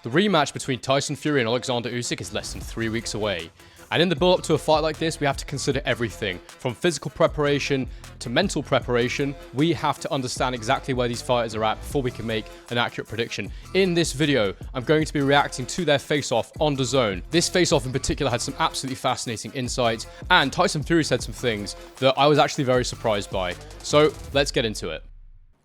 The rematch between Tyson Fury and Oleksandr Usyk is less than 3 weeks away. And in the build-up to a fight like this, we have to consider everything. From physical preparation to mental preparation, we have to understand exactly where these fighters are at before we can make an accurate prediction. In this video, I'm going to be reacting to their face-off on DAZN. This face-off in particular had some absolutely fascinating insights, and Tyson Fury said some things that I was actually very surprised by. So, let's get into it.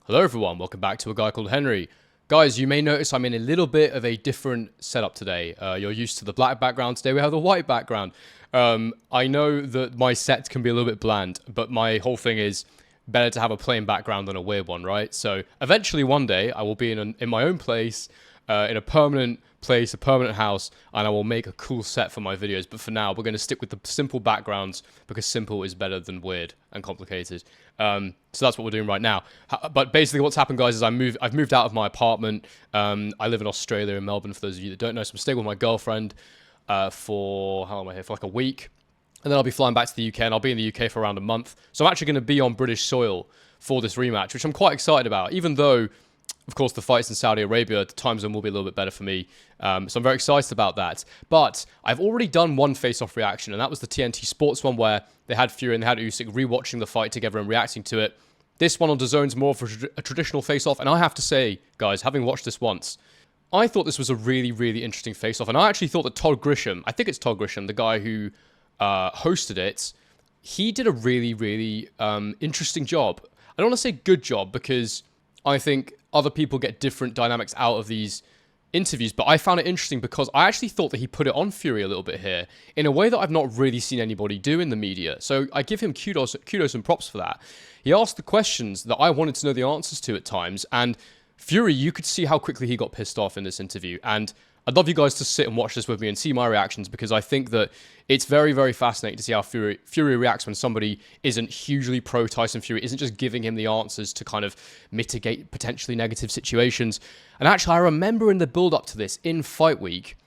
Hello everyone, welcome back to A Guy Called Henry. Guys, you may notice I'm in a little bit of a different setup today. You're used to the black background. Today we have the white background. I know that my set can be a little bit bland, but my whole thing is better to have a plain background than a weird one, right? So eventually one day I will be in my own place, in a permanent place, a permanent house, and I will make a cool set for my videos. But for now, we're going to stick with the simple backgrounds because simple is better than weird and complicated. So that's what we're doing right now. But basically what's happened, guys, is I've moved out of my apartment. I live in Australia, in Melbourne, for those of you that don't know. So I'm staying with my girlfriend for, how long am I here? For like a week. And then I'll be flying back to the UK, and I'll be in the UK for around a month. So I'm actually going to be on British soil for this rematch, which I'm quite excited about, even though, of course, the fights in Saudi Arabia, the time zone will be a little bit better for me. So I'm very excited about that. But I've already done one face-off reaction, and that was the TNT Sports one where they had Fury and they had Usyk rewatching the fight together and reacting to it. This one on DAZN is more of a traditional face-off, and I have to say, guys, having watched this once, I thought this was a really, really interesting face-off. And I actually thought that Todd Grisham, I think it's Todd Grisham, the guy who hosted it, he did a really, really interesting job. I don't want to say good job because I think other people get different dynamics out of these interviews, but I found it interesting because I actually thought that he put it on Fury a little bit here in a way that I've not really seen anybody do in the media. So I give him kudos and props for that. He asked the questions that I wanted to know the answers to at times, and Fury, you could see how quickly he got pissed off in this interview, and I'd love you guys to sit and watch this with me and see my reactions because I think that it's very, very fascinating to see how Fury reacts when somebody isn't hugely pro Tyson Fury, isn't just giving him the answers to kind of mitigate potentially negative situations. And actually, I remember in the build-up to this, in Fight Week,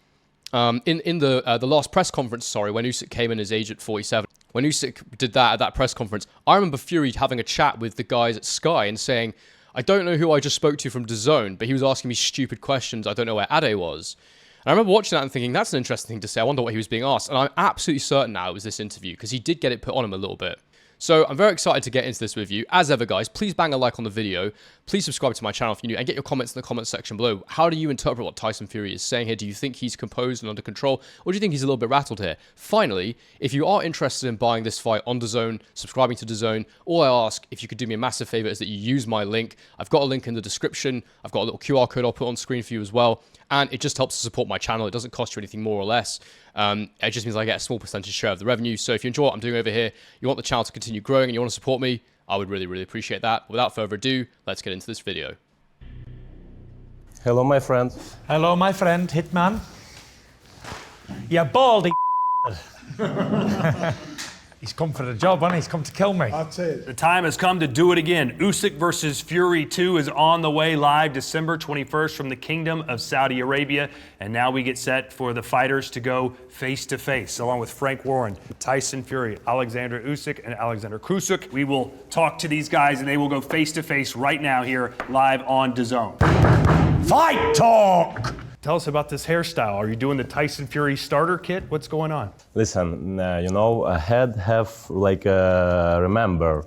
in the last press conference, when Usyk came in as Agent 47, when Usyk did that at that press conference, I remember Fury having a chat with the guys at Sky and saying, I don't know who I just spoke to from DAZN, but he was asking me stupid questions. I don't know where Ade was. And I remember watching that and thinking, that's an interesting thing to say. I wonder what he was being asked. And I'm absolutely certain now it was this interview because he did get it put on him a little bit. So I'm very excited to get into this with you. As ever, guys, please bang a like on the video. Please subscribe to my channel if you're new and get your comments in the comments section below. How do you interpret what Tyson Fury is saying here? Do you think he's composed and under control, or do you think he's a little bit rattled here? Finally, if you are interested in buying this fight on DAZN, subscribing to DAZN, all I ask, if you could do me a massive favor, is that you use my link. I've got a link in the description. I've got a little QR code I'll put on screen for you as well. And it just helps to support my channel. It doesn't cost you anything more or less. It just means I get a small percentage share of the revenue. So if you enjoy what I'm doing over here, you want the channel to continue growing and you want to support me, I would really, really appreciate that. But without further ado, let's get into this video. Hello, my friend. Hello, my friend, Hitman. Yeah, baldy. He's come for the job, hasn't he? He's come to kill me. That's it. The time has come to do it again. Usyk versus Fury 2 is on the way live December 21st from the Kingdom of Saudi Arabia. And now we get set for the fighters to go face-to-face, along with Frank Warren, Tyson Fury, Oleksandr Usyk, and Alexander Usyk. We will talk to these guys, and they will go face-to-face right now here live on DAZN. Fight talk! Tell us about this hairstyle. Are you doing the Tyson Fury starter kit? What's going on? Listen, you know, a head have like remember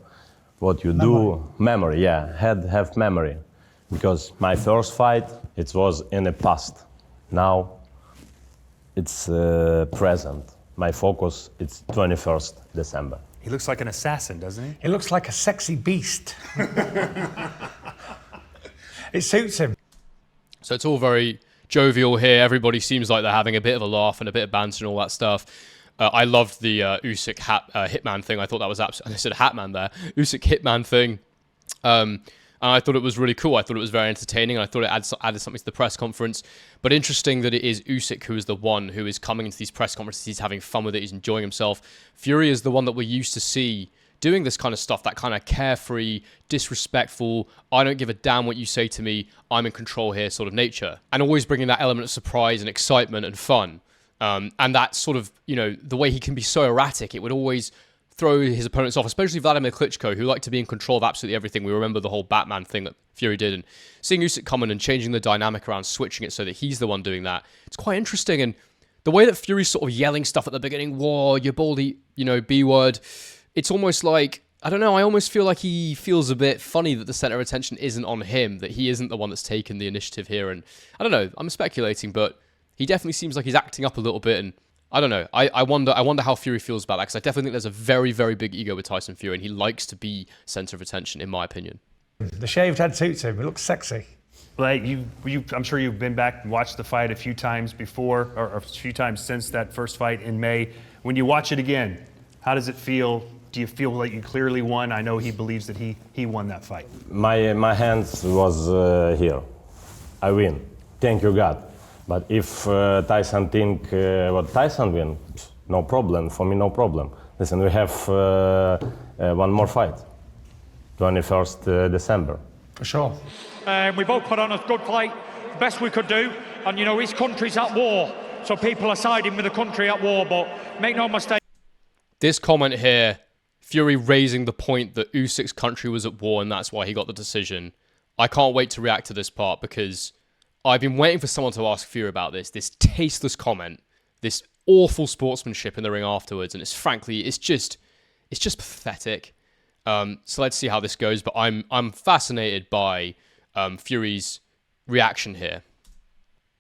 what you do. Memory, yeah. Head have memory. Because my first fight, it was in the past. Now, it's present. My focus, it's 21st December. He looks like an assassin, doesn't he? He looks like a sexy beast. It suits him. So it's all very jovial here. Everybody seems like they're having a bit of a laugh and a bit of banter and all that stuff. I loved the Usyk Hitman thing. I thought that was absolutely... I said Hatman there. Usyk Hitman thing. And I thought it was really cool. I thought it was very entertaining. And I thought it added something to the press conference. But interesting that it is Usyk who is the one who is coming into these press conferences. He's having fun with it. He's enjoying himself. Fury is the one that we're used to see doing this kind of stuff, that kind of carefree, disrespectful, I don't give a damn what you say to me, I'm in control here sort of nature. And always bringing that element of surprise and excitement and fun. And that sort of, you know, the way he can be so erratic, it would always throw his opponents off, especially Vladimir Klitschko, who liked to be in control of absolutely everything. We remember the whole Batman thing that Fury did, and seeing Usyk come in and changing the dynamic around, switching it so that he's the one doing that. It's quite interesting, and the way that Fury's sort of yelling stuff at the beginning, "Whoa, you baldy, B word," it's almost like, I don't know, I almost feel like he feels a bit funny that the center of attention isn't on him, that he isn't the one that's taken the initiative here, and I don't know, I'm speculating, but he definitely seems like he's acting up a little bit, and I don't know. I wonder how Fury feels about that, because I definitely think there's a very, very big ego with Tyson Fury, and he likes to be center of attention, in my opinion. The shaved head suits him. He looks sexy. Like I'm sure you've been back and watched the fight a few times before, or a few times since that first fight in May. When you watch it again, how does it feel? Do you feel like you clearly won? I know he believes that he won that fight. My hands was here. I win. Thank you, God. But if Tyson think what Tyson win, no problem. For me, no problem. Listen, we have one more fight, 21st December. For sure. We both put on a good fight, the best we could do. And, his country's at war. So people are siding with the country at war. But make no mistake. This comment here, Fury raising the point that Usyk's country was at war and that's why he got the decision. I can't wait to react to this part, because I've been waiting for someone to ask Fury about this tasteless comment, this awful sportsmanship in the ring afterwards, and it's just pathetic. So let's see how this goes, but I'm fascinated by Fury's reaction here.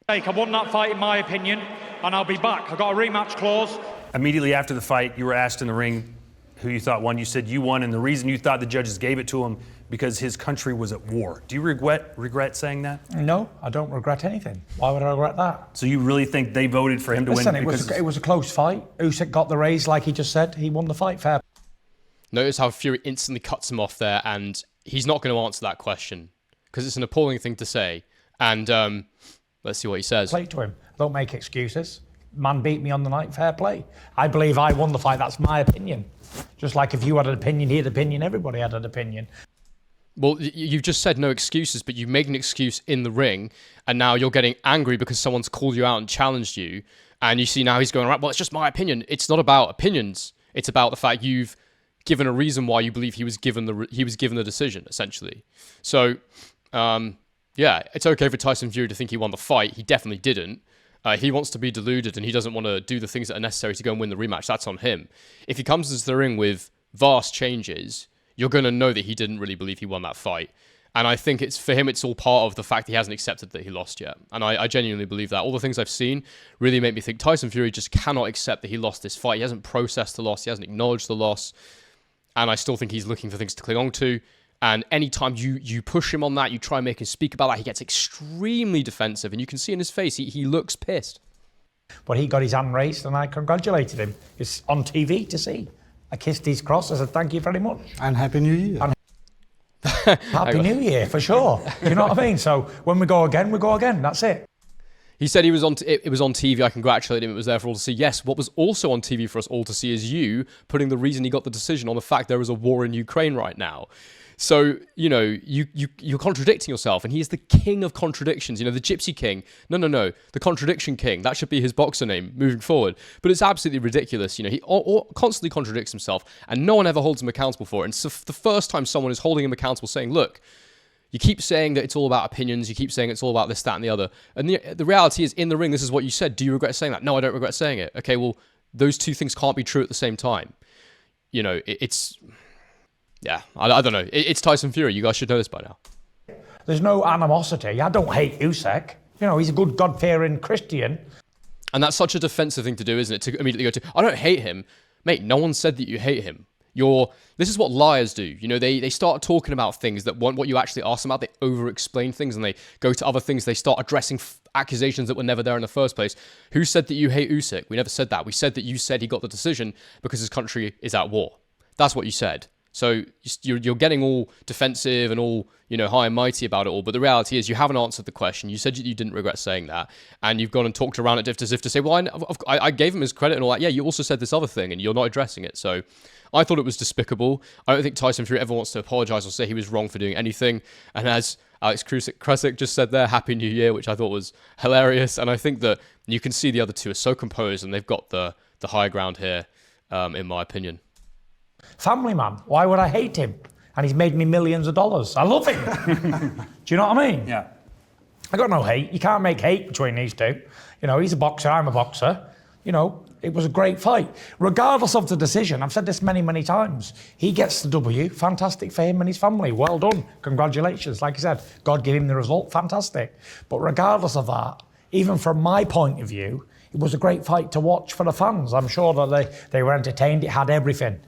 I won that fight in my opinion, and I'll be back. I got a rematch clause. Immediately after the fight, you were asked in the ring who you thought won. You said you won, and the reason you thought the judges gave it to him because his country was at war. Do you regret saying that? No, I don't regret anything. Why would I regret that? So you really think they voted for him to Listen, win? it was a close fight. Usyk got the raise, like he just said. He won the fight fair. Notice how Fury instantly cuts him off there, and he's not going to answer that question because it's an appalling thing to say. And let's see what he says. Play to him. Don't make excuses. Man beat me on the night, fair play. I believe I won the fight. That's my opinion. Just like if you had an opinion, he had an opinion, everybody had an opinion. Well, you've just said no excuses, but you made an excuse in the ring, and now you're getting angry because someone's called you out and challenged you, and you see now he's going, right, well, it's just my opinion. It's not about opinions. It's about the fact you've given a reason why you believe he was given the decision, essentially. So, yeah, it's okay for Tyson Fury to think he won the fight. He definitely didn't. He wants to be deluded, and he doesn't want to do the things that are necessary to go and win the rematch. That's on him. If he comes into the ring with vast changes, you're going to know that he didn't really believe he won that fight. And I think for him, it's all part of the fact he hasn't accepted that he lost yet. And I genuinely believe that. All the things I've seen really make me think Tyson Fury just cannot accept that he lost this fight. He hasn't processed the loss. He hasn't acknowledged the loss. And I still think he's looking for things to cling on to. And anytime you push him on that, you try and make him speak about that, he gets extremely defensive. And you can see in his face, he looks pissed. But he got his hand raised and I congratulated him. It's on TV to see. I kissed his cross. I said, thank you very much. And Happy New Year. And Happy New Year, for sure. Do you know what I mean? So when we go again, we go again. That's it. He said it was on TV. I congratulate him. It was there for all to see. Yes, what was also on TV for us all to see is you putting the reason he got the decision on the fact there is a war in Ukraine right now. So, you're contradicting yourself, and he is the king of contradictions. The Gypsy King. No, the Contradiction King. That should be his boxer name moving forward. But it's absolutely ridiculous. He constantly contradicts himself, and no one ever holds him accountable for it. And so the first time someone is holding him accountable, saying, look, you keep saying that it's all about opinions, you keep saying it's all about this, that, and the other. And the reality is, in the ring, this is what you said. Do you regret saying that? No, I don't regret saying it. Okay, well, those two things can't be true at the same time. It's... Yeah, I don't know. It's Tyson Fury. You guys should know this by now. There's no animosity. I don't hate Usyk. He's a good God-fearing Christian. And that's such a defensive thing to do, isn't it? To immediately go to, I don't hate him. Mate, no one said that you hate him. This is what liars do. They start talking about things that weren't what you actually asked them about. They over-explain things and they go to other things. They start addressing accusations that were never there in the first place. Who said that you hate Usyk? We never said that. We said that you said he got the decision because his country is at war. That's what you said. So you're getting all defensive and all, high and mighty about it all. But the reality is you haven't answered the question. You said you didn't regret saying that. And you've gone and talked around it as if to say, well, I gave him his credit and all that. Yeah, you also said this other thing and you're not addressing it. So I thought it was despicable. I don't think Tyson Fury ever wants to apologize or say he was wrong for doing anything. And as Alex Krusik just said there, Happy New Year, which I thought was hilarious. And I think that you can see the other two are so composed and they've got the high ground here, in my opinion. Family man. Why would I hate him? And he's made me millions of dollars. I love him. Do you know what I mean? Yeah. I got no hate. You can't make hate between these two. You know, he's a boxer, I'm a boxer. You know, it was a great fight. Regardless of the decision, I've said this many, many times, he gets the W. Fantastic for him and his family. Well done. Congratulations. Like I said, God gave him the result. Fantastic. But regardless of that, even from my point of view, it was a great fight to watch for the fans. I'm sure that they were entertained. It had everything.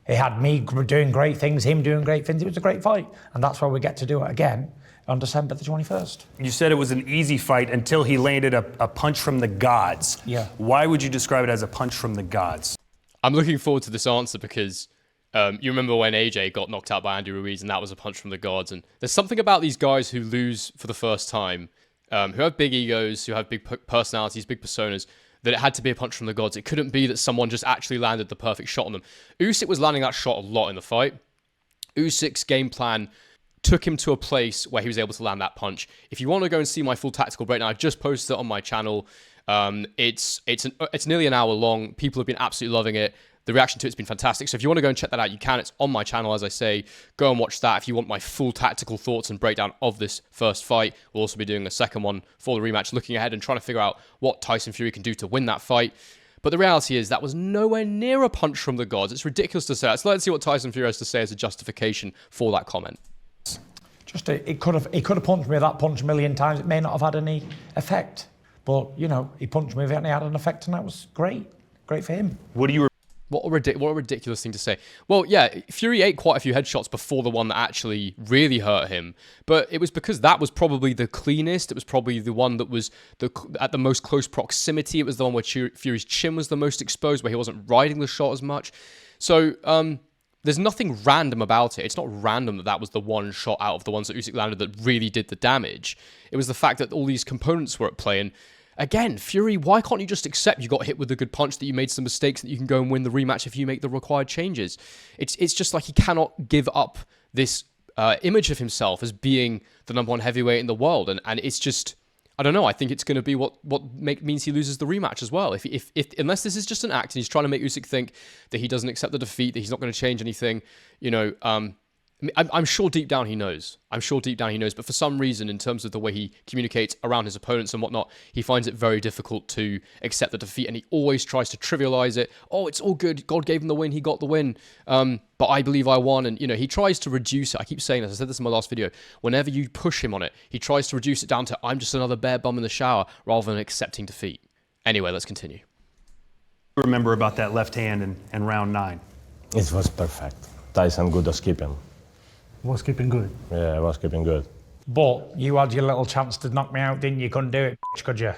It had me doing great things, him doing great things. It was a great fight. And that's why we get to do it again on December the 21st. You said it was an easy fight until he landed a punch from the gods. Yeah. Why would you describe it as a punch from the gods? I'm looking forward to this answer because you remember when AJ got knocked out by Andy Ruiz and that was a punch from the gods. And there's something about these guys who lose for the first time, who have big egos, who have big personalities, big personas, that it had to be a punch from the gods. It couldn't be that someone just actually landed the perfect shot on them. Usyk was landing that shot a lot in the fight. Usyk's game plan took him to a place where he was able to land that punch. If you want to go and see my full tactical breakdown, I just posted it on my channel. It's nearly an hour long. People have been absolutely loving it. The reaction to it's been fantastic. So if you want to go and check that out, you can. It's on my channel, as I say. Go and watch that if you want my full tactical thoughts and breakdown of this first fight. We'll also be doing a second one for the rematch, looking ahead and trying to figure out what Tyson Fury can do to win that fight. But the reality is that was nowhere near a punch from the gods. It's ridiculous to say that. So let's see what Tyson Fury has to say as a justification for that comment. He could have punched me with that punch a million times. It may not have had any effect. But, you know, he punched me with it and it had an effect and that was great. Great for him. What do you What a ridiculous thing to say. Well, yeah, Fury ate quite a few headshots before the one that actually really hurt him. But it was because that was probably the cleanest. It was probably the one that was at the most close proximity. It was the one where Fury's chin was the most exposed, where he wasn't riding the shot as much. So there's nothing random about it. It's not random that that was the one shot out of the ones that Usyk landed that really did the damage. It was the fact that all these components were at play. And again, Fury, why can't you just accept you got hit with a good punch, that you made some mistakes, that you can go and win the rematch if you make the required changes? It's just like he cannot give up this image of himself as being the #1 heavyweight in the world. And it's just, I don't know, I think it's going to be what means he loses the rematch as well. If unless this is just an act and he's trying to make Usyk think that he doesn't accept the defeat, that he's not going to change anything, you know, I'm sure deep down he knows. But for some reason, in terms of the way he communicates around his opponents and whatnot, he finds it very difficult to accept the defeat, and he always tries to trivialize it. Oh, it's all good. God gave him the win. He got the win. But I believe I won. And, you know, he tries to reduce it. I keep saying this. I said this in my last video. Whenever you push him on it, he tries to reduce it down to, I'm just another bare bum in the shower, rather than accepting defeat. Anyway, let's continue. remember about that left hand in round 9? It was perfect. Tyson good at skipping. Was keeping good. Yeah, I was keeping good. But you had your little chance to knock me out, didn't you? Couldn't do it, could you?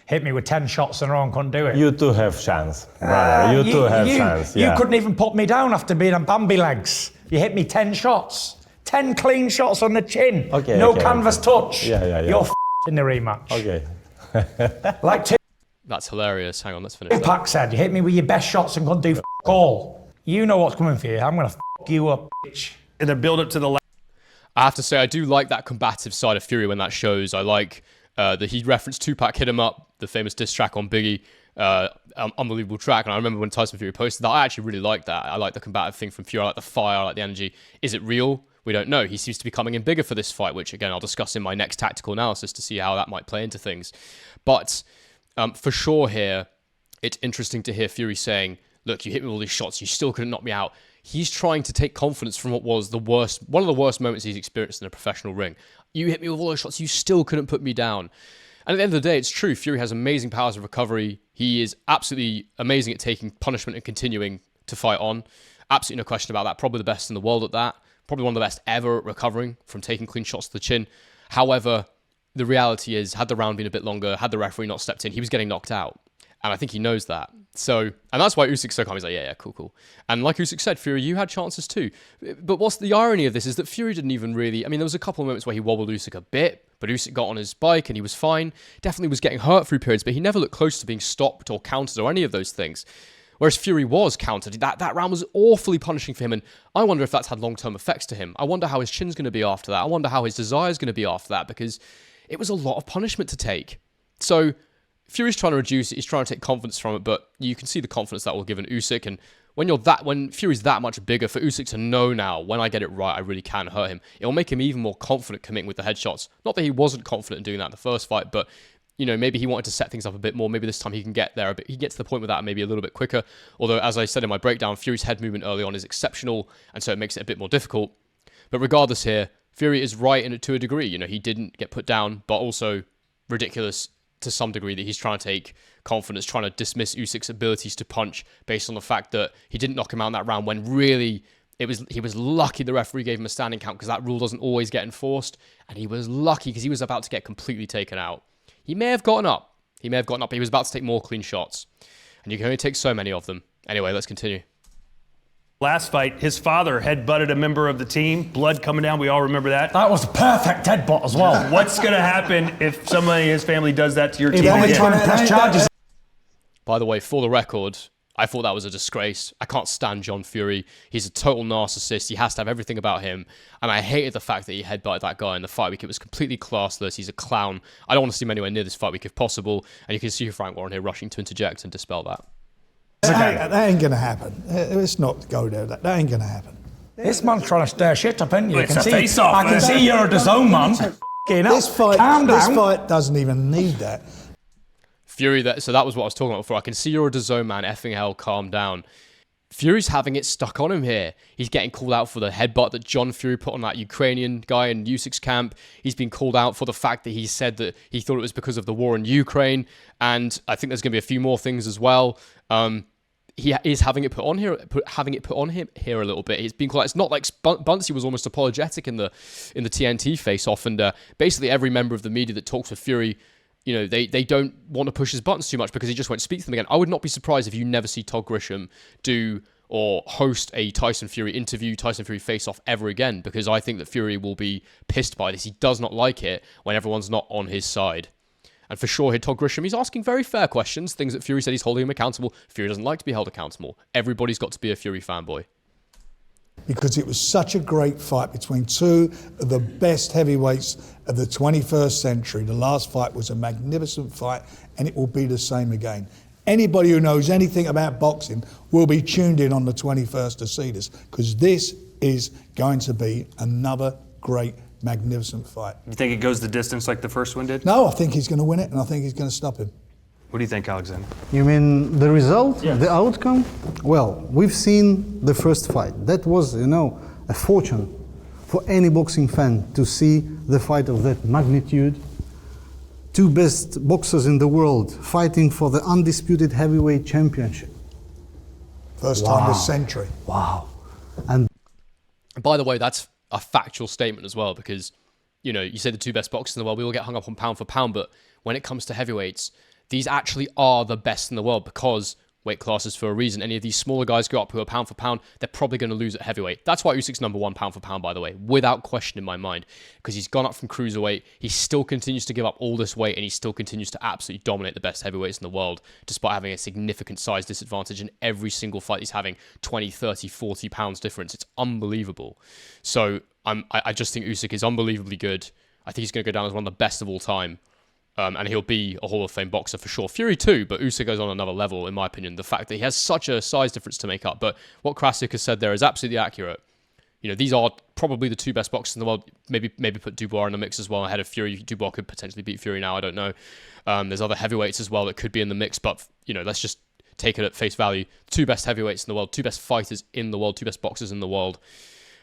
Hit me with 10 shots in a row and couldn't do it. You too have chance, brother. You too have chance. Yeah. You couldn't even put me down after being on Bambi legs. You hit me 10 shots. 10 clean shots on the chin. Okay, no okay, canvas touch. Yeah. You're in the rematch. Okay. Like That's hilarious. Hang on, let's finish that. Tupac said, you hit me with your best shots and couldn't do all. You know what's coming for you. I'm going to you up, bitch. In the build-up to the last. I have to say, I do like that combative side of Fury when that shows. I like that he referenced Tupac Hit Him Up, the famous diss track on Biggie. Unbelievable track. And I remember when Tyson Fury posted that, I actually really like that. I like the combative thing from Fury. I like the fire, I like the energy. Is it real? We don't know. He seems to be coming in bigger for this fight, which, again, I'll discuss in my next tactical analysis to see how that might play into things. But for sure here, it's interesting to hear Fury saying, look, you hit me with all these shots, you still couldn't knock me out. He's trying to take confidence from what was one of the worst moments he's experienced in a professional ring. You hit me with all those shots, you still couldn't put me down. And at the end of the day, it's true. Fury has amazing powers of recovery. He is absolutely amazing at taking punishment and continuing to fight on. Absolutely no question about that. Probably the best in the world at that. Probably one of the best ever at recovering from taking clean shots to the chin. However, the reality is, had the round been a bit longer, had the referee not stepped in, he was getting knocked out. And I think he knows that. So, and that's why Usyk's so calm. He's like, yeah, cool. And like Usyk said, Fury, you had chances too. But what's the irony of this is that Fury didn't even really, I mean, there was a couple of moments where he wobbled Usyk a bit, but Usyk got on his bike and he was fine. Definitely was getting hurt through periods, but he never looked close to being stopped or countered or any of those things. Whereas Fury was countered. That round was awfully punishing for him, and I wonder if that's had long-term effects to him. I wonder how his chin's going to be after that. I wonder how his desire's going to be after that, because it was a lot of punishment to take. So, Fury's trying to reduce it. He's trying to take confidence from it, but you can see the confidence that will give an Usyk. And when Fury's that much bigger, for Usyk to know now, when I get it right, I really can hurt him, it'll make him even more confident committing with the headshots. Not that he wasn't confident in doing that in the first fight, but maybe he wanted to set things up a bit more. Maybe this time he can get there a bit. He gets to the point with that maybe a little bit quicker. Although, as I said in my breakdown, Fury's head movement early on is exceptional, and so it makes it a bit more difficult. But regardless here, Fury is right in it to a degree. He didn't get put down, but also ridiculous to some degree that he's trying to take confidence, trying to dismiss Usyk's abilities to punch based on the fact that he didn't knock him out in that round when really he was lucky the referee gave him a standing count because that rule doesn't always get enforced. And he was lucky because he was about to get completely taken out. He may have gotten up. But he was about to take more clean shots. And you can only take so many of them. Anyway, let's continue. Last fight, his father headbutted a member of the team. Blood coming down. We all remember that. That was a perfect headbutt as well. What's going to happen if somebody in his family does that to your team? Press charges. By the way, for the record, I thought that was a disgrace. I can't stand John Fury. He's a total narcissist. He has to have everything about him. And I hated the fact that he headbutted that guy in the fight week. It was completely classless. He's a clown. I don't want to see him anywhere near this fight week if possible. And you can see Frank Warren here rushing to interject and dispel that. That ain't going to happen. Let's not go there. That ain't going to happen. This man's trying to stir shit up, isn't you? It's a face-off. I can see you're a DAZN man. This fight doesn't even need that. Fury, so that was what I was talking about before. I can see you're a DAZN man, effing hell, calm down. Fury's having it stuck on him here. He's getting called out for the headbutt that John Fury put on that Ukrainian guy in Usyk's camp. He's been called out for the fact that he said that he thought it was because of the war in Ukraine. And I think there's going to be a few more things as well. He is having it put on him here a little bit. He's been quite. It's not like Bunsey was almost apologetic in the TNT face-off, and basically every member of the media that talks with Fury, they don't want to push his buttons too much because he just won't speak to them again. I would not be surprised if you never see Todd Grisham do or host a Tyson Fury interview, Tyson Fury face-off ever again, because I think that Fury will be pissed by this. He does not like it when everyone's not on his side. And for sure, here, Todd Grisham, he's asking very fair questions, things that Fury said he's holding him accountable. Fury doesn't like to be held accountable. Everybody's got to be a Fury fanboy. Because it was such a great fight between two of the best heavyweights of the 21st century. The last fight was a magnificent fight, and it will be the same again. Anybody who knows anything about boxing will be tuned in on the 21st to see this, because this is going to be another great, magnificent fight. You think it goes the distance like the first one did? No, I think he's going to win it, and I think he's going to stop him. What do you think, Oleksandr? You mean the result, the outcome? Well, we've seen the first fight. That was, a fortune for any boxing fan to see the fight of that magnitude. Two best boxers in the world fighting for the undisputed heavyweight championship. First time this century. Wow. And by the way, that's a factual statement as well, because, you say the two best boxers in the world, we all get hung up on pound for pound, but when it comes to heavyweights, these actually are the best in the world because weight classes for a reason. Any of these smaller guys go up who are pound for pound, they're probably going to lose at heavyweight. That's why Usyk's number one pound for pound, by the way, without question in my mind, because he's gone up from cruiserweight. He still continues to give up all this weight, and he still continues to absolutely dominate the best heavyweights in the world, despite having a significant size disadvantage in every single fight. He's having 20, 30, 40 pounds difference. It's unbelievable. So I just think Usyk is unbelievably good. I think he's going to go down as one of the best of all time. And he'll be a Hall of Fame boxer for sure. Fury too, but Usyk goes on another level, in my opinion. The fact that he has such a size difference to make up. But what Krasik has said there is absolutely accurate. These are probably the two best boxers in the world. Maybe put Dubois in the mix as well ahead of Fury. Dubois could potentially beat Fury now, I don't know. There's other heavyweights as well that could be in the mix, but, let's just take it at face value. Two best heavyweights in the world, two best fighters in the world, two best boxers in the world.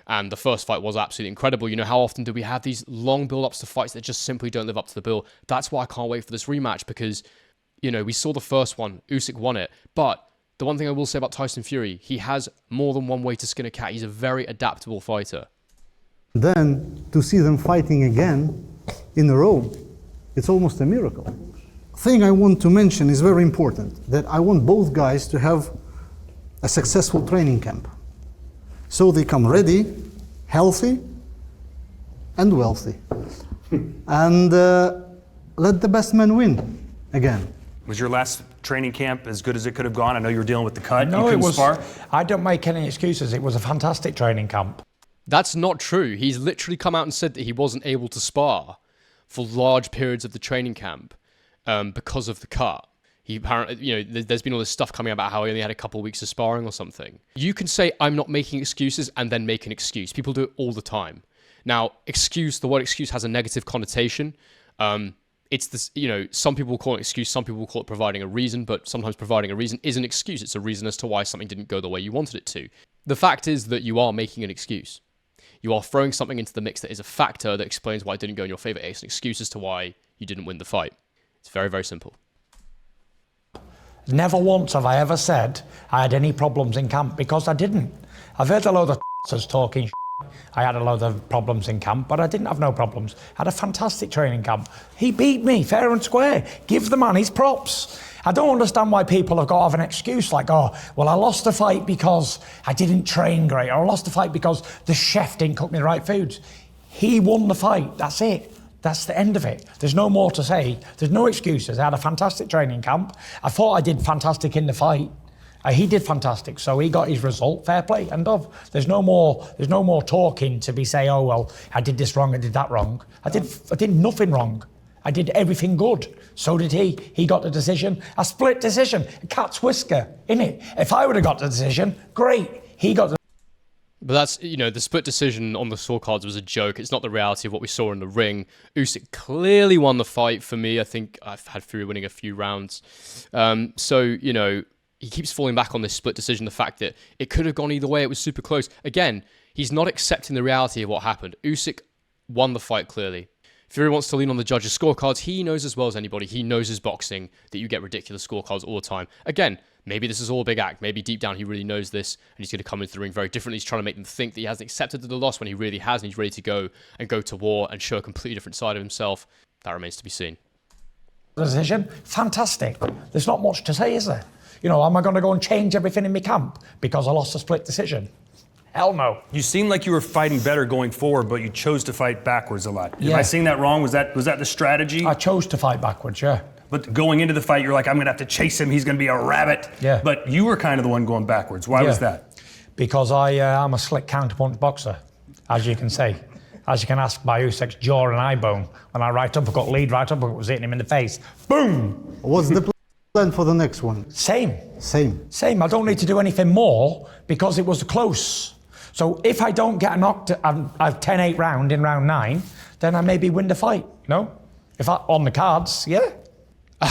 And the first fight was absolutely incredible. How often do we have these long build-ups to fights that just simply don't live up to the bill? That's why I can't wait for this rematch because, we saw the first one. Usyk won it. But the one thing I will say about Tyson Fury, he has more than one way to skin a cat. He's a very adaptable fighter. then to see them fighting again in a row, it's almost a miracle. Thing I want to mention is very important, that I want both guys to have a successful training camp. So they come ready, healthy, and wealthy. And let the best man win again. Was your last training camp as good as it could have gone? I know you were dealing with the cut. No, you it was. spar. I don't make any excuses. It was a fantastic training camp. That's not true. He's literally come out and said that he wasn't able to spar for large periods of the training camp. because of the cut. He apparently, there's been all this stuff coming about how he only had a couple of weeks of sparring or something. You can say, I'm not making excuses, and then make an excuse. People do it all the time. Now, the word excuse has a negative connotation. It's this, some people will call it excuse, some people will call it providing a reason, but sometimes providing a reason is an excuse. It's a reason as to why something didn't go the way you wanted it to. The fact is that you are making an excuse. You are throwing something into the mix that is a factor that explains why it didn't go in your favor. It's an excuse as to why you didn't win the fight. It's very, very simple. Never once have I ever said I had any problems in camp, because I didn't. I've heard a load of talking. I had a load of problems in camp, but I didn't have no problems. I had a fantastic training camp. He beat me fair and square. Give the man his props. I don't understand why people have got to have an excuse like, oh, well, I lost the fight because I didn't train great, or I lost the fight because the chef didn't cook me the right foods. He won the fight. That's it. That's the end of it. There's no more to say. There's no excuses. I had a fantastic training camp. I thought I did fantastic in the fight. He did fantastic, so he got his result. Fair play, end of. There's no more talking to be say, oh well, I did this wrong, I did that wrong. I did nothing wrong. I did everything good. So did he. He got the decision. A split decision. A cat's whisker, innit? If I would have got the decision, great. He got the. But that's, the split decision on the scorecards was a joke. It's not the reality of what we saw in the ring. Usyk clearly won the fight for me. I think I've had Fury winning a few rounds. He keeps falling back on this split decision, the fact that it could have gone either way, it was super close. Again, he's not accepting the reality of what happened. Usyk won the fight clearly. Fury wants to lean on the judges' scorecards. He knows as well as anybody, he knows his boxing, that you get ridiculous scorecards all the time. Again, maybe this is all a big act. Maybe deep down he really knows this, and he's going to come into the ring very differently. He's trying to make them think that he hasn't accepted the loss when he really has, and he's ready to go to war and show a completely different side of himself. That remains to be seen. Decision, fantastic. There's not much to say, is there? Am I going to go and change everything in my camp because I lost a split decision? Hell no. You seemed like you were fighting better going forward, but you chose to fight backwards a lot. Yeah. Am I seeing that wrong? Was that the strategy? I chose to fight backwards, yeah. But going into the fight, you're like, I'm going to have to chase him. He's going to be a rabbit. Yeah. But you were kind of the one going backwards. Why was that? Because I'm a slick counterpunch boxer, as you can see. As you can ask by Usyk's jaw and eye bone. When I right uppercut, lead right uppercut was hitting him in the face. Boom! What's the plan for the next one? Same. I don't need to do anything more because it was close. So if I don't get a knocked, I've 10-8 round in round 9, then I maybe win the fight. No? If I on the cards, yeah.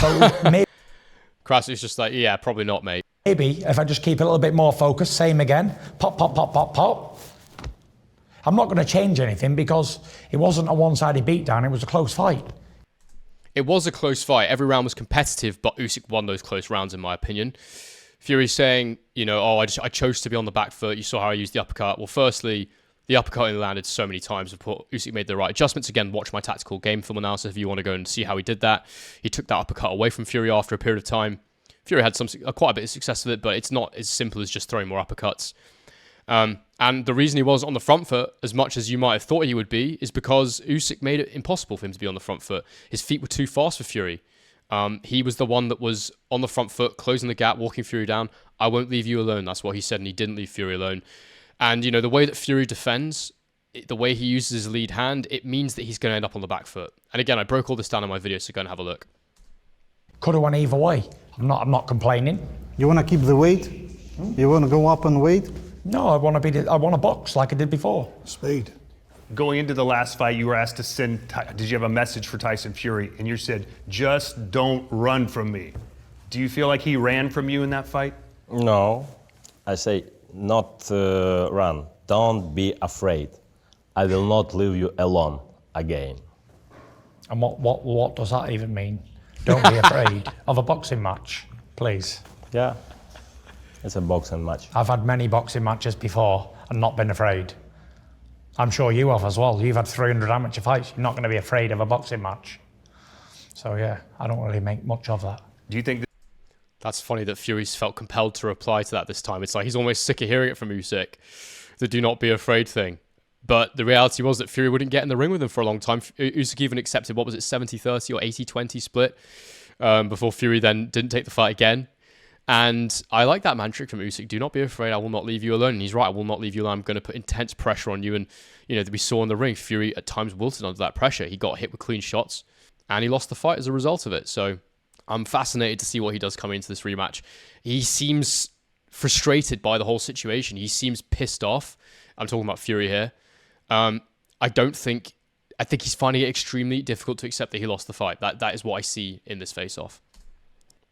So maybe. Krassy's just like, yeah, probably not, mate. Maybe if I just keep a little bit more focused, same again. Pop, pop, pop, pop, pop. I'm not going to change anything because it wasn't a one-sided beatdown. It was a close fight. It was a close fight. Every round was competitive, but Usyk won those close rounds, in my opinion. Fury saying, I chose to be on the back foot. You saw how I used the uppercut. Well, firstly, the uppercut only landed so many times before Usyk made the right adjustments. Again, watch my tactical game film analysis if you want to go and see how he did that. He took that uppercut away from Fury after a period of time. Fury had quite a bit of success with it, but it's not as simple as just throwing more uppercuts. And the reason he was on the front foot, as much as you might have thought he would be, is because Usyk made it impossible for him to be on the front foot. His feet were too fast for Fury. He was the one that was on the front foot, closing the gap, walking Fury down. I won't leave you alone. That's what he said, and he didn't leave Fury alone. And, the way that Fury defends, the way he uses his lead hand, it means that he's going to end up on the back foot. And again, I broke all this down in my video, so go and have a look. Could have went either way. I'm not complaining. You want to keep the weight? You want to go up in weight? No, I want to box like I did before. Speed. Going into the last fight, you were asked to did you have a message for Tyson Fury? And you said, just don't run from me. Do you feel like he ran from you in that fight? No, I say not run. Don't be afraid. I will not leave you alone again. And what does that even mean? Don't be afraid of a boxing match, please. Yeah, it's a boxing match. I've had many boxing matches before and not been afraid. I'm sure you have as well. You've had 300 amateur fights. You're not going to be afraid of a boxing match. So yeah, I don't really make much of that. Do you think That's funny that Fury's felt compelled to reply to that this time. It's like he's almost sick of hearing it from Usyk, the do not be afraid thing. But the reality was that Fury wouldn't get in the ring with him for a long time. Usyk even accepted, 70-30 or 80-20 split before Fury then didn't take the fight again. And I like that mantra from Usyk. Do not be afraid. I will not leave you alone. And he's right. I will not leave you alone. I'm going to put intense pressure on you. And, we saw in the ring, Fury at times wilted under that pressure. He got hit with clean shots. and he lost the fight as a result of it. So I'm fascinated to see what he does coming into this rematch. He seems frustrated by the whole situation. He seems pissed off. I'm talking about Fury here. I think he's finding it extremely difficult to accept that he lost the fight. That is what I see in this face-off.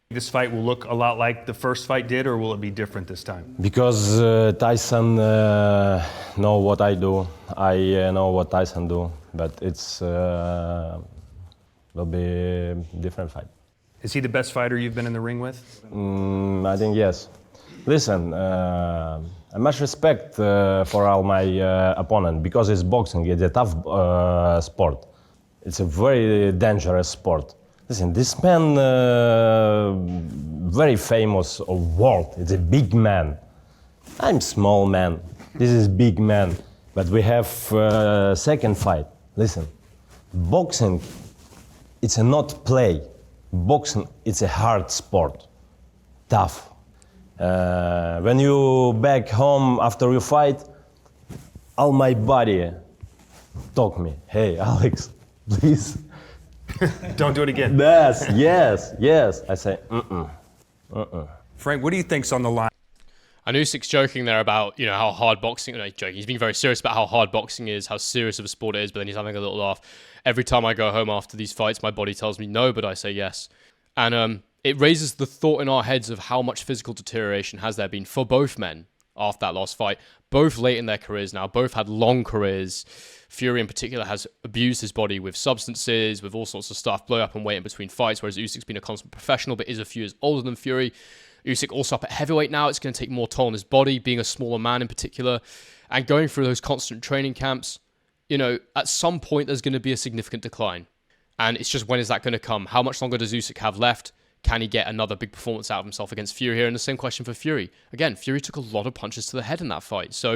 This fight will look a lot like the first fight did, or will it be different this time? Because Tyson know what I do, I know what Tyson do, but it's will be a different fight. Is he the best fighter you've been in the ring with? I think yes. Listen, I much respect for all my opponent because it's boxing. It's a tough sport. It's a very dangerous sport. Listen, this man very famous of world. It's a big man. I'm small man. This is big man. But we have second fight. Listen, boxing, it's a not play. Boxing, it's a hard sport. Tough. When you back home after you fight, all my body talk me, hey Alex, please. Don't do it again. Yes. I say, Frank, what do you think's on the line? And Usyk's joking there about, how hard boxing, no, he's joking. He's being very serious about how hard boxing is, how serious of a sport it is, but then he's having a little laugh. Every time I go home after these fights, my body tells me no, but I say yes. And it raises the thought in our heads of how much physical deterioration has there been for both men after that last fight. Both late in their careers now, both had long careers. Fury in particular has abused his body with substances, with all sorts of stuff, blow up and weight in between fights, whereas Usyk's been a constant professional, but is a few years older than Fury. Usyk also up at heavyweight now. It's going to take more toll on his body, being a smaller man in particular, and going through those constant training camps. At some point there's going to be a significant decline. And it's just, when is that going to come? How much longer does Usyk have left? Can he get another big performance out of himself against Fury here? And the same question for Fury. Again, Fury took a lot of punches to the head in that fight. So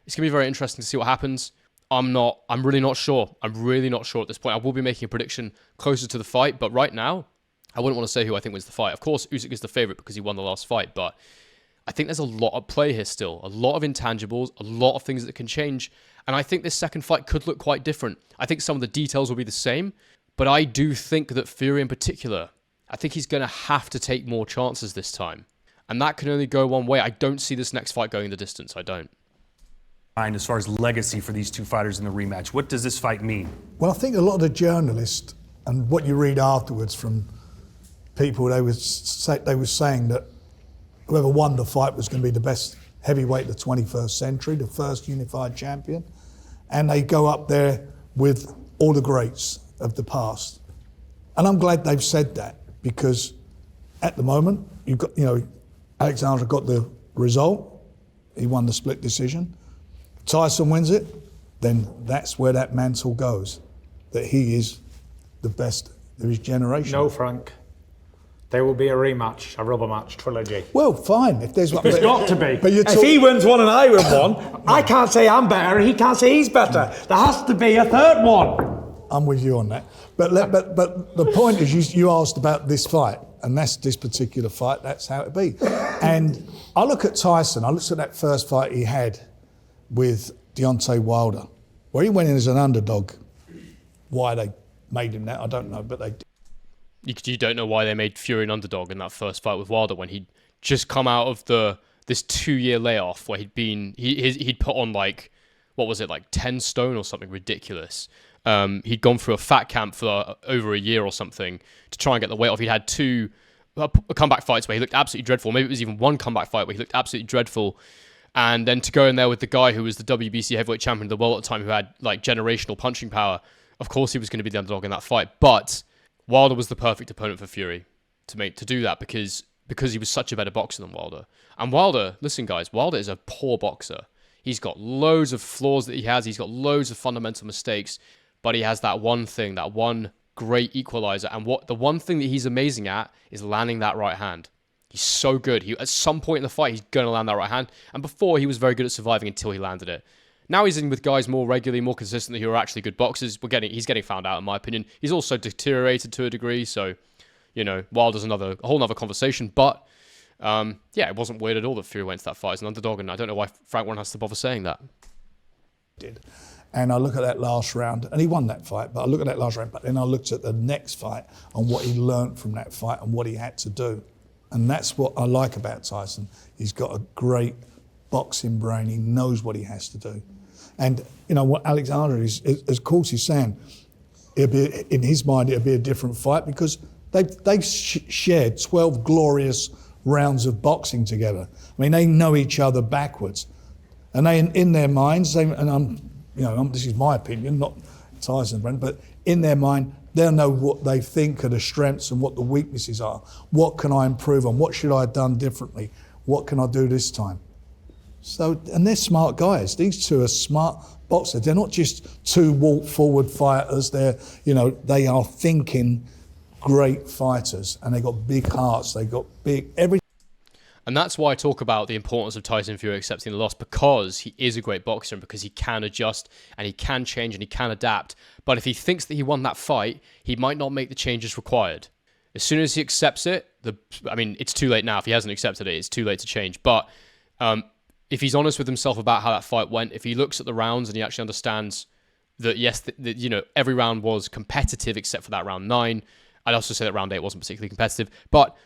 it's going to be very interesting to see what happens. I'm really not sure. I'm really not sure at this point. I will be making a prediction closer to the fight, but right now, I wouldn't want to say who I think wins the fight. Of course, Usyk is the favorite because he won the last fight, but I think there's a lot at play here still. A lot of intangibles, a lot of things that can change. And I think this second fight could look quite different. I think some of the details will be the same, but I do think that Fury in particular, I think he's going to have to take more chances this time. And that can only go one way. I don't see this next fight going the distance. I don't. As far as legacy for these two fighters in the rematch, what does this fight mean? Well, I think a lot of the journalists and what you read afterwards from people, they were saying that whoever won the fight was going to be the best heavyweight of the 21st century, the first unified champion. And they go up there with all the greats of the past. And I'm glad they've said that, because at the moment, you've got, Oleksandr got the result. He won the split decision. Tyson wins it, then that's where that mantle goes, that he is the best of his generation. No, Frank. There will be a rematch, a rubber match trilogy. Well, fine. If there's one, There's got to be. But if he wins one and I win one, I can't say I'm better and he can't say he's better. There has to be a third one. I'm with you on that. But the point is, you asked about this fight, and that's this particular fight. That's how it be. And I look at Tyson. I looked at that first fight he had with Deontay Wilder, where he went in as an underdog. Why they made him that, I don't know, but they did. You don't know why they made Fury an underdog in that first fight with Wilder, when he'd just come out of this 2-year layoff where he'd put on like 10 stone or something ridiculous. He'd gone through a fat camp for over a year or something to try and get the weight off. He'd had 2 comeback fights where he looked absolutely dreadful. Maybe it was even one comeback fight where he looked absolutely dreadful. And then to go in there with the guy who was the WBC heavyweight champion of the world at the time, who had like generational punching power, of course he was going to be the underdog in that fight. But Wilder was the perfect opponent for Fury to do that because he was such a better boxer than Wilder. And Wilder, listen guys, Wilder is a poor boxer. He's got loads of flaws that he has. He's got loads of fundamental mistakes, but he has that one thing, that one great equalizer. And the one thing that he's amazing at is landing that right hand. He's so good. At some point in the fight, he's going to land that right hand. And before, he was very good at surviving until he landed it. Now he's in with guys more regularly, more consistently, who are actually good boxers. He's getting found out, in my opinion. He's also deteriorated to a degree. So, Wilder's a whole other conversation. But, it wasn't weird at all that Fury went to that fight as an underdog. And I don't know why Frank Warren has to bother saying that. And I look at that last round, and he won that fight, but I look at that last round, but then I looked at the next fight and what he learnt from that fight and what he had to do. And that's what I like about Tyson. He's got a great boxing brain. He knows what he has to do. And, you know, what Oleksandr is of course he's saying, in his mind, it'll be a different fight because they've shared 12 glorious rounds of boxing together. I mean, they know each other backwards. And they, in their minds, this is my opinion, not Tyson's brand, but in their mind, they'll know what they think are the strengths and what the weaknesses are. What can I improve on? What should I have done differently? What can I do this time? So, and they're smart guys. These two are smart boxers. They're not just two walk forward fighters. They are thinking great fighters, and they got big hearts. They got everything. And that's why I talk about the importance of Tyson Fury accepting the loss, because he is a great boxer and because he can adjust and he can change and he can adapt. But if he thinks that he won that fight, he might not make the changes required. As soon as he accepts it, it's too late now. If he hasn't accepted it, it's too late to change. But if he's honest with himself about how that fight went, if he looks at the rounds and he actually understands that, yes, every round was competitive except for that round 9. I'd also say that round 8 wasn't particularly competitive. But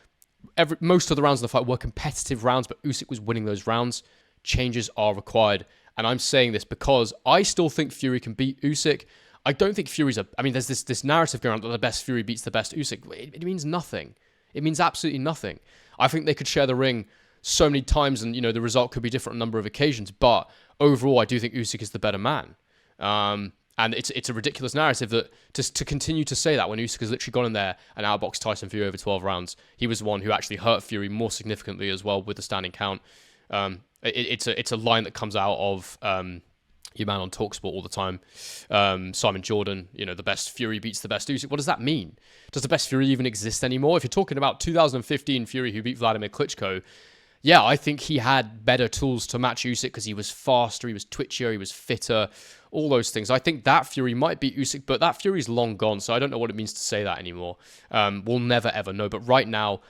most of the rounds in the fight were competitive rounds, but Usyk was winning those rounds. Changes are required. And I'm saying this because I still think Fury can beat Usyk. I don't think Fury's there's this narrative going on that the best Fury beats the best Usyk. It means nothing. It means absolutely nothing. I think they could share the ring so many times and, the result could be different on a number of occasions. But overall, I do think Usyk is the better man. And it's a ridiculous narrative that to continue to say that when Usyk has literally gone in there and outboxed Tyson Fury over 12 rounds. He was the one who actually hurt Fury more significantly as well with the standing count. It's a line that comes out of your man on TalkSport all the time, Simon Jordan. The best Fury beats the best Usyk. What does that mean? Does the best Fury even exist anymore? If you're talking about 2015 Fury who beat Vladimir Klitschko, yeah, I think he had better tools to match Usyk because he was faster, he was twitchier, he was fitter, all those things. I think that Fury might beat Usyk, but that Fury's long gone, so I don't know what it means to say that anymore. We'll never, ever know. But right now,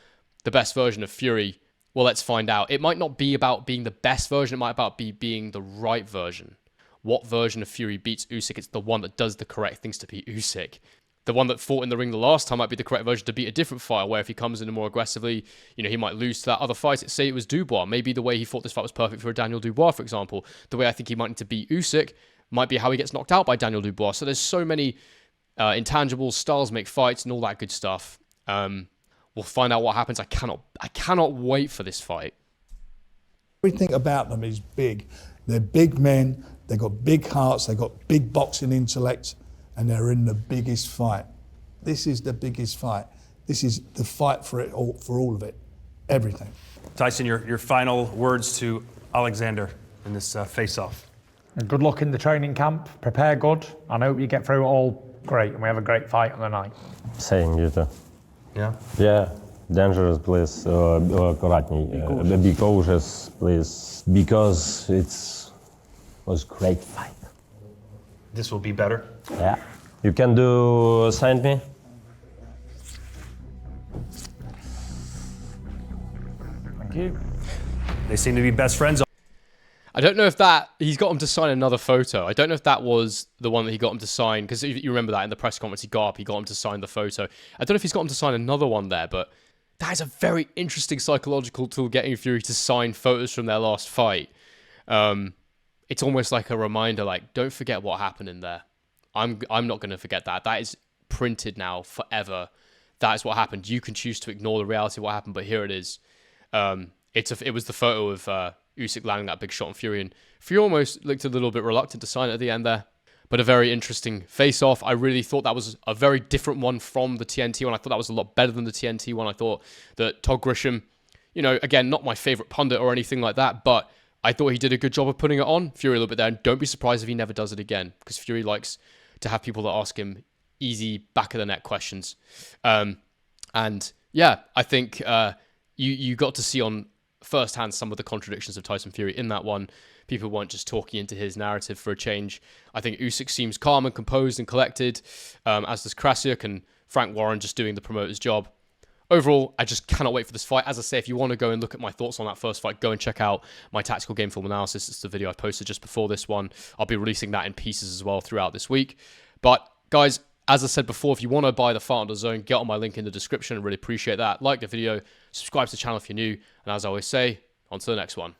the best version of Fury, well, let's find out. It might not be about being the best version, it might be being the right version. What version of Fury beats Usyk? It's the one that does the correct things to beat Usyk. The one that fought in the ring the last time might be the correct version to beat a different fighter, where if he comes in more aggressively, he might lose to that other fight. Say it was Dubois. Maybe the way he fought this fight was perfect for a Daniel Dubois, for example. The way I think he might need to beat Usyk might be how he gets knocked out by Daniel Dubois. So there's so many intangibles, styles make fights, and all that good stuff. We'll find out what happens. I cannot wait for this fight. Everything about them is big. They're big men. They've got big hearts. They've got big boxing intellect. And they're in the biggest fight. This is the biggest fight. This is the fight for it all, for all of it, everything. Tyson, your final words to Oleksandr in this face-off. Good luck in the training camp. Prepare good. I hope you get through it all great and we have a great fight on the night. Same, you too. Yeah? Yeah, dangerous, please. Akkuratniej. Be cautious, please, because was great fight. This will be better? Yeah. You can sign me? Thank you. They seem to be best friends. I don't know if he's got him to sign another photo. I don't know if that was the one that he got him to sign, because you remember that in the press conference he got him to sign the photo. I don't know if he's got him to sign another one there, but that is a very interesting psychological tool, getting Fury to sign photos from their last fight. It's almost like a reminder, like, don't forget what happened in there. I'm not going to forget that. That is printed now forever. That is what happened. You can choose to ignore the reality of what happened, but here it is. It was the photo of Usyk landing that big shot on Fury, and Fury almost looked a little bit reluctant to sign it at the end there. But a very interesting face-off. I really thought that was a very different one from the TNT one. I thought that was a lot better than the TNT one. I thought that Todd Grisham, again, not my favorite pundit or anything like that, but I thought he did a good job of putting it on. Fury a little bit there, and don't be surprised if he never does it again, because Fury likes to have people that ask him easy back-of-the-net questions. And yeah, I think you got to see on firsthand some of the contradictions of Tyson Fury in that one. People weren't just talking into his narrative for a change. I think Usyk seems calm and composed and collected, as does Krasiuk, and Frank Warren just doing the promoter's job. Overall, I just cannot wait for this fight. As I say, if you want to go and look at my thoughts on that first fight, go and check out my tactical game film analysis. It's the video I posted just before this one. I'll be releasing that in pieces as well throughout this week. But guys, as I said before, if you want to buy the fight on DAZN, get on my link in the description. I really appreciate that. Like the video, subscribe to the channel if you're new. And as I always say, on to the next one.